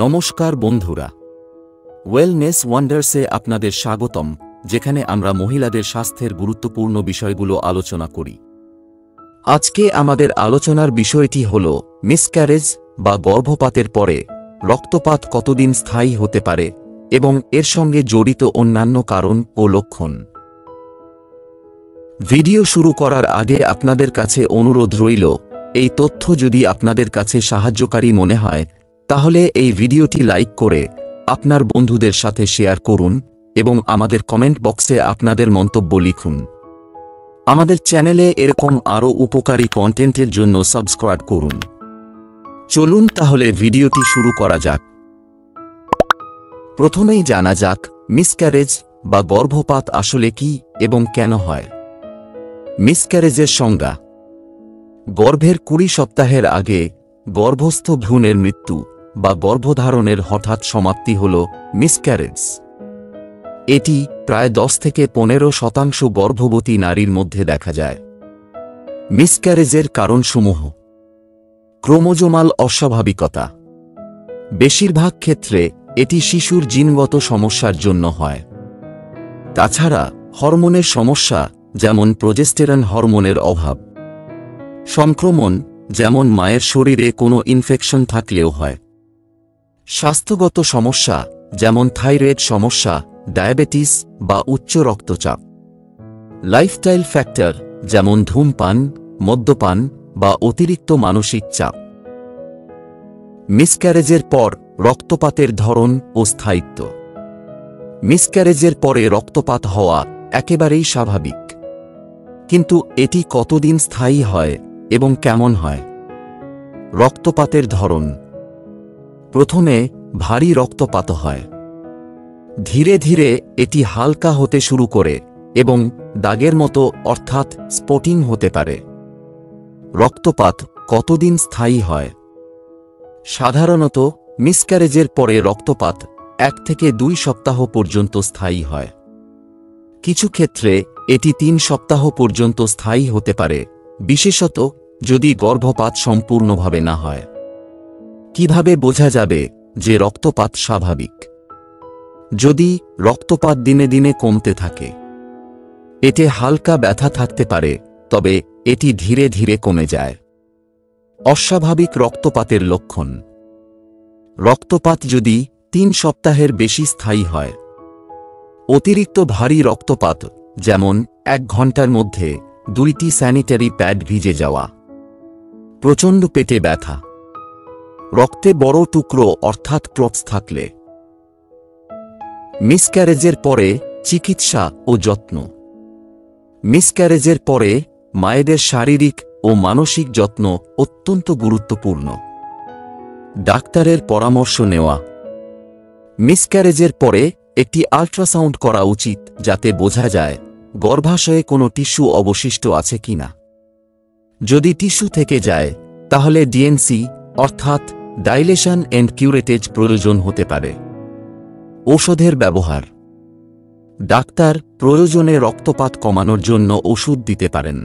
নমস্কার বন্ধুরা, ওয়েলনেস ওয়ান্ডার্সে আপনাদের স্বাগতম, যেখানে আমরা মহিলাদের স্বাস্থ্যের গুরুত্বপূর্ণ বিষয়গুলো আলোচনা করি। আজকে আমাদের আলোচনার বিষয়টি হল মিসক্যারেজ বা গর্ভপাতের পরে রক্তপাত কতদিন স্থায়ী হতে পারে এবং এর সঙ্গে জড়িত অন্যান্য কারণ ও লক্ষণ। ভিডিও শুরু করার আগে আপনাদের কাছে অনুরোধ রইল, এই তথ্য যদি আপনাদের কাছে সাহায্যকারী মনে হয় তাহলে এই ভিডিওটি লাইক করে আপনার বন্ধুদের সাথে শেয়ার করুন এবং আমাদের কমেন্ট বক্সে আপনাদের মন্তব্য লিখুন। আমাদের চ্যানেলে এরকম আরও উপকারী কন্টেন্টের জন্য সাবস্ক্রাইব করুন। চলুন তাহলে ভিডিওটি শুরু করা যাক। প্রথমেই জানা যাক মিসক্যারেজ বা গর্ভপাত আসলে কি এবং কেন হয়। মিসক্যারেজের সংজ্ঞা: গর্ভের 20 সপ্তাহের আগে গর্ভস্থ ভ্রূণের মৃত্যু বা গর্ভধারণের হঠাৎ সমাপ্তি হল মিসক্যারেজ। এটি প্রায় 10 থেকে 15% গর্ভবতী নারীর মধ্যে দেখা যায়। মিসক্যারেজের কারণসমূহ: ক্রোমোজোমাল অস্বাভাবিকতা। বেশিরভাগ ক্ষেত্রে এটি শিশুর জিনগত সমস্যার জন্য হয়। তাছাড়া হরমোনের সমস্যা, যেমন প্রোজেস্টেরন হরমোনের অভাব। সংক্রমণ, যেমন মায়ের শরীরে কোনো ইনফেকশন থাকলেও হয়। স্বাস্থ্যগত সমস্যা, যেমন থাইরয়েড সমস্যা, ডায়াবেটিস বা উচ্চ রক্তচাপ। লাইফস্টাইল ফ্যাক্টর, যেমন ধূমপান, মদ্যপান বা অতিরিক্ত মানসিক চাপ। মিসক্যারেজের পর রক্তপাতের ধরন ও স্থায়িত্ব। মিসক্যারেজের পরে রক্তপাত হওয়া একেবারেই স্বাভাবিক, কিন্তু এটি কতদিন স্থায়ী হয় এবং কেমন হয়? রক্তপাতের ধরন: প্রথমে ভারী রক্তপাত হয়। ধীরে ধীরে এটি হালকা হতে শুরু করে এবং দাগের মতো অর্থাৎ স্পটিং হতে পারে। রক্তপাত কতদিন স্থায়ী হয়? সাধারণত মিসক্যারেজের পরে রক্তপাত 1 থেকে 2 সপ্তাহ পর্যন্ত স্থায়ী হয়। কিছু ক্ষেত্রে এটি 3 সপ্তাহ পর্যন্ত স্থায়ী হতে পারে, বিশেষত যদি গর্ভপাত সম্পূর্ণভাবে না হয়। কিভাবে বোঝা যাবে যে রক্তপাত স্বাভাবিক? যদি রক্তপাত দিনে দিনে কমতে থাকে, এতে হালকা ব্যথা থাকতে পারে, তবে এটি ধীরে ধীরে কমে যায়। অস্বাভাবিক রক্তপাতের লক্ষণ: রক্তপাত যদি 3 সপ্তাহের বেশি স্থায়ী হয়। অতিরিক্ত ভারী রক্তপাত, যেমন 1 ঘন্টার মধ্যে 2টি স্যানিটারি প্যাড ভিজে যাওয়া। প্রচণ্ড পেটে ব্যথা। রক্তে বড় টুকরো অর্থাৎ ক্লটস থাকলে। মিসক্যারেজের পরে চিকিৎসা ও যত্ন। মিসক্যারেজের পরে মায়েদের শারীরিক ও মানসিক যত্ন অত্যন্ত গুরুত্বপূর্ণ। ডাক্তারের পরামর্শ নেওয়া। মিসক্যারেজের পরে একটি আল্ট্রাসাউন্ড করা উচিত, যাতে বোঝা যায় গর্ভাশয়ে কোনো টিস্যু অবশিষ্ট আছে কিনা। যদি টিস্যু থেকে যায় তাহলে ডিএনসি অর্থাৎ ডাইলেশন এন্ড কিউরেটেজ প্রয়োজন হতে পারে। ঔষধের ব্যবহার: ডাক্তার প্রয়োজনে রক্তপাত কমানোর জন্য ওষুধ দিতে পারেন।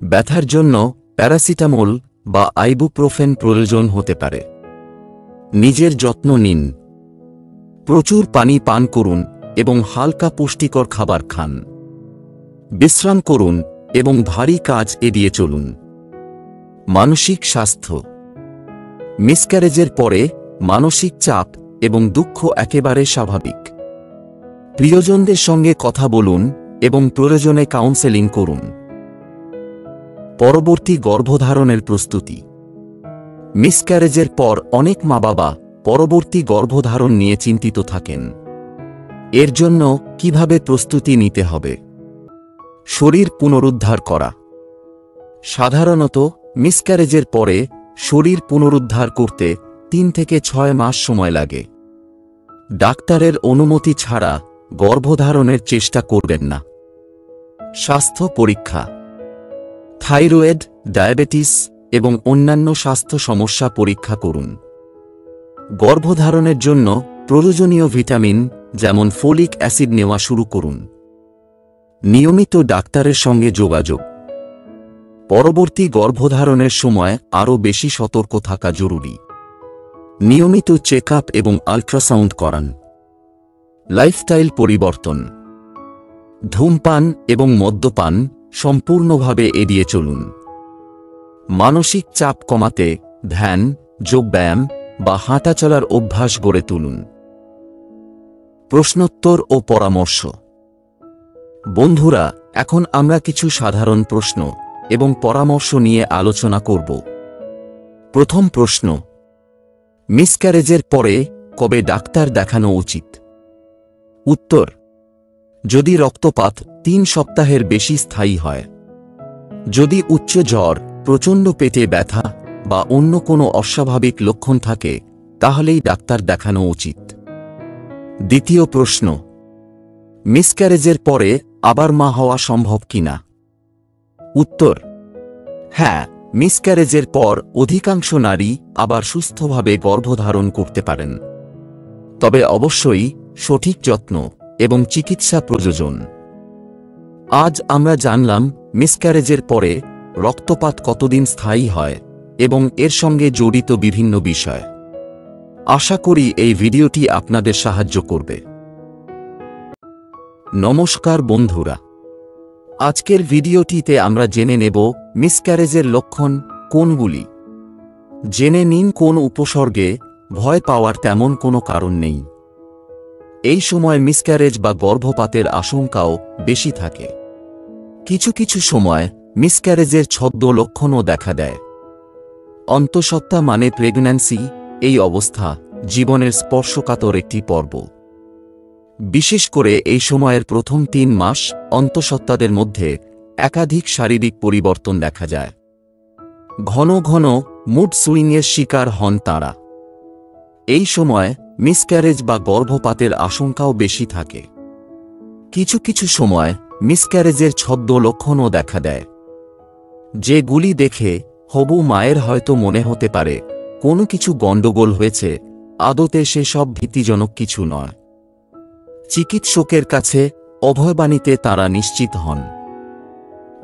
ব্যথার জন্য প্যারাসিটামল বা আইবুপ্রোফেন প্রয়োজন হতে পারে। নিজের যত্ন নিন। প্রচুর পানি পান করুন এবং হালকা পুষ্টিকর খাবার খান। বিশ্রাম করুন এবং ভারী কাজ এড়িয়ে চলুন। মানসিক স্বাস্থ্য: মিসক্যারেজের পরে মানসিক চাপ এবং দুঃখ একেবারে স্বাভাবিক। প্রিয়জনদের সঙ্গে কথা বলুন এবং প্রয়োজনে কাউন্সেলিং করুন। পরবর্তী গর্ভধারণের প্রস্তুতি। মিসক্যারেজের পর অনেক মা-বাবা পরবর্তী গর্ভধারণ নিয়ে চিন্তিত থাকেন। এর জন্য কিভাবে প্রস্তুতি নিতে হবে? শরীর পুনরুদ্ধার করা। সাধারণত মিসক্যারেজের পরে শরীর পুনরুদ্ধার করতে 3 থেকে 6 মাস সময় লাগে। ডাক্তারের অনুমতি ছাড়া গর্ভধারণের চেষ্টা করবেন না। স্বাস্থ্য পরীক্ষা: থাইরয়েড, ডায়াবেটিস এবং অন্যান্য স্বাস্থ্য সমস্যা পরীক্ষা করুন। গর্ভধারণের জন্য প্রয়োজনীয় ভিটামিন, যেমন ফোলিক অ্যাসিড নেওয়া শুরু করুন। নিয়মিত ডাক্তারের সঙ্গে যোগাযোগ। পরবর্তী গর্ভধারণের সময় আরও বেশি সতর্ক থাকা জরুরি। নিয়মিত চেক আপ এবং আল্ট্রাসাউন্ড করান। লাইফস্টাইল পরিবর্তন। ধূমপান এবং মদ্যপান সম্পূর্ণভাবে এড়িয়ে চলুন। মানসিক চাপ কমাতে ধ্যান, যোগব্যায়াম বা হাঁটাচলার অভ্যাস গড়ে তুলুন। প্রশ্নোত্তর ও পরামর্শ। বন্ধুরা, এখন আমরা কিছু সাধারণ প্রশ্ন এবং পরামর্শ নিয়ে আলোচনা করব। প্রথম প্রশ্ন, মিসক্যারেজের পরে কবে ডাক্তার দেখানো উচিত? উত্তর, যদি রক্তপাত 3 সপ্তাহের বেশি স্থায়ী হয়, যদি উচ্চ জ্বর, প্রচণ্ড পেটে ব্যথা বা অন্য কোনো অস্বাভাবিক লক্ষণ থাকে, তাহলেই ডাক্তার দেখানো উচিত। দ্বিতীয় প্রশ্ন, মিসক্যারেজের পরে আবার মা হওয়া সম্ভব কিনা? উত্তর, হ্যাঁ, মিসক্যারেজের পর অধিকাংশ নারী আবার সুস্থভাবে গর্ভধারণ করতে পারেন, তবে অবশ্যই সঠিক যত্ন এবং চিকিৎসা প্রয়োজন। আজ আমরা জানলাম মিসক্যারেজের পরে রক্তপাত কতদিন স্থায়ী হয় এবং এর সঙ্গে জড়িত বিভিন্ন বিষয়। আশা করি এই ভিডিওটি আপনাদের সাহায্য করবে। নমস্কার বন্ধুরা, আজকের ভিডিওটিতে আমরা জেনে নেব মিসক্যারেজের লক্ষণ কোনগুলি। জেনে নিন কোন উপসর্গে ভয় পাওয়ার তেমন কোনো কারণ নেই। এই সময় মিসক্যারেজ বা গর্ভপাতের আশঙ্কাও বেশি থাকে। কিছু কিছু সময় মিসক্যারেজের ছদ্ম লক্ষণও দেখা দেয়। অন্তঃসত্ত্বা মানে প্রেগন্যান্সি, এই অবস্থা জীবনের স্পর্শকাতর একটি পর্ব। বিশেষ করে এই সময়ের প্রথম 3 মাস অন্তঃসত্ত্বাদের মধ্যে একাধিক শারীরিক পরিবর্তন দেখা যায়। ঘন ঘন মুড সুইংয়ের শিকার হন তাঁরা। এই সময় মিসক্যারেজ বা গর্ভপাতের আশঙ্কাও বেশি থাকে। কিছু কিছু সময় মিসক্যারেজের ছদ্ম লক্ষণও দেখা দেয়, যেগুলি দেখে হবু মায়ের হয়তো মনে হতে পারে কোনো কিছু গণ্ডগোল হয়েছে, আদতে সেসব ভীতিজনক কিছু নয়। চিকিৎসকের কাছে অভয়বাণীতে তাঁরা নিশ্চিত হন।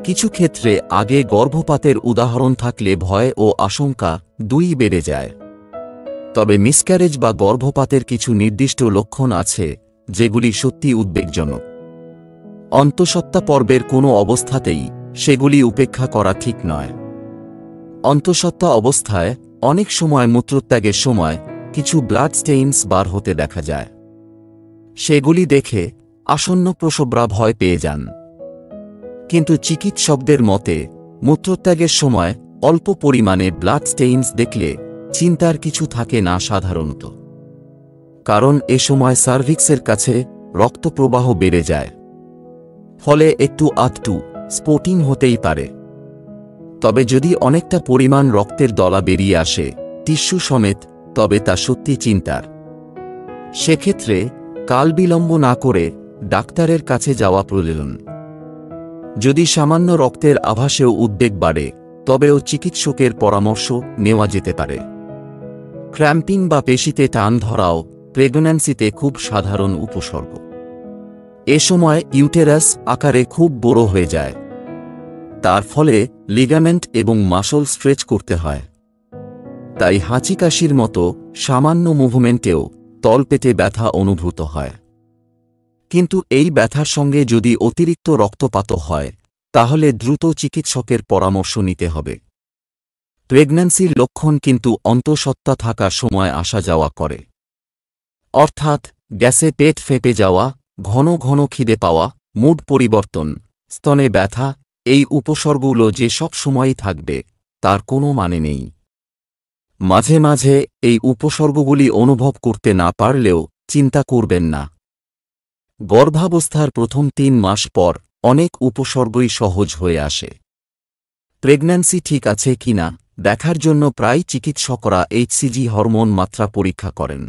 কিছু ক্ষেত্রে আগে গর্ভপাতের উদাহরণ থাকলে ভয় ও আশঙ্কা দুই বেড়ে যায়। তবে মিসক্যারেজ বা গর্ভপাতের কিছু নির্দিষ্ট লক্ষণ আছে যেগুলি সত্যি উদ্বেগজনক। অন্তঃসত্ত্বা পর্বের কোনো অবস্থাতেই সেগুলি উপেক্ষা করা ঠিক নয়। অন্তঃসত্ত্বা অবস্থায় অনেক সময় মূত্রত্যাগের সময় কিছু ব্লাড স্টেইনস বার হতে দেখা যায়। সেগুলি দেখে আসন্ন প্রসবরা ভয় পেয়ে যান। কিন্তু চিকিৎসকদের মতে মূত্রত্যাগের সময় অল্প পরিমাণে ব্লাড স্টেইনস দেখলে চিন্তার কিছু থাকে না সাধারণত, কারণ এ সময় সার্ভিক্সের কাছে রক্তপ্রবাহ বেড়ে যায়, ফলে একটু আধটু স্পটিং হতেই পারে। তবে যদি অনেকটা পরিমাণ রক্তের দলা বেরিয়ে আসে, টিস্যু সমেত, তবে তা সত্যি চিন্তার। সেক্ষেত্রে কালবিলম্ব না করে ডাক্তারের কাছে যাওয়া প্রয়োজন। যদি সামান্য রক্তের আভাসেও উদ্বেগ বাড়ে, তবেও চিকিৎসকের পরামর্শ নেওয়া যেতে পারে। ক্র্যাম্পিং বা পেশিতে টান ধরাও প্রেগন্যান্সিতে খুব সাধারণ উপসর্গ। এ সময় ইউটেরাস আকারে খুব বড় হয়ে যায়, তার ফলে লিগামেন্ট এবং মাসল স্ট্রেচ করতে হয়। তাই হাঁচিকাশির মতো সামান্য মুভমেন্টেও তলপেটে ব্যথা অনুভূত হয়। কিন্তু এই ব্যথার সঙ্গে যদি অতিরিক্ত রক্তপাত হয়, তাহলে দ্রুত চিকিৎসকের পরামর্শ নিতে হবে। প্রেগন্যান্সির লক্ষণ কিন্তু অন্তঃসত্ত্বা থাকার সময় আসা যাওয়া করে, অর্থাৎ গ্যাসে পেট ফেঁপে যাওয়া, ঘন ঘন খিদে পাওয়া, মুড পরিবর্তন, স্তনে ব্যথা, এই উপসর্গগুলো যে সব সময়ই থাকবে তার কোনো মানে নেই। মাঝে মাঝে এই উপসর্গগুলি অনুভব করতে না পারলেও চিন্তা করবেন না। গর্ভাবস্থার প্রথম 3 মাস পর অনেক উপসর্গই সহজ হয়ে আসে। প্রেগন্যান্সি ঠিক আছে কিনা দেখার জন্য প্রায় চিকিৎসকরা এইচসিজি হরমোন মাত্রা পরীক্ষা করেন।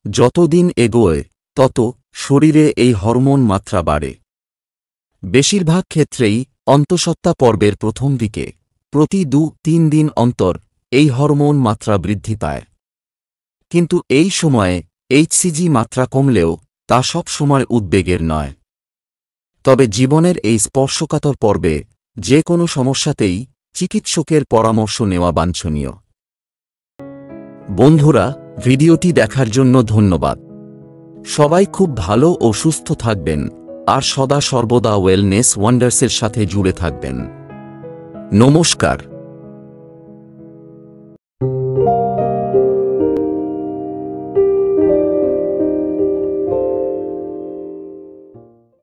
যতদিন এগোয় তত শরীরে এই হরমোন মাত্রা বাড়ে। বেশিরভাগ ক্ষেত্রেই অন্তঃসত্ত্বা পর্বের প্রথম দিকে প্রতি 2-3 দিন অন্তর এই হরমোন মাত্রা বৃদ্ধি পায়। কিন্তু এই সময়ে এইচসিজি মাত্রা কমলেও তা সব সময় উদ্বেগের নয়। তবে জীবনের এই স্পর্শকাতর পর্বে যে কোনো সমস্যাতেই চিকিৎসকের পরামর্শ নেওয়া বাঞ্ছনীয়। বন্ধুরা, ভিডিওটি দেখার জন্য ধন্যবাদ। সবাই খুব ভালো ও সুস্থ থাকবেন আর সদা সর্বদা ওয়েলনেস ওয়ান্ডার্সের সাথে জুড়ে থাকবেন। নমস্কার।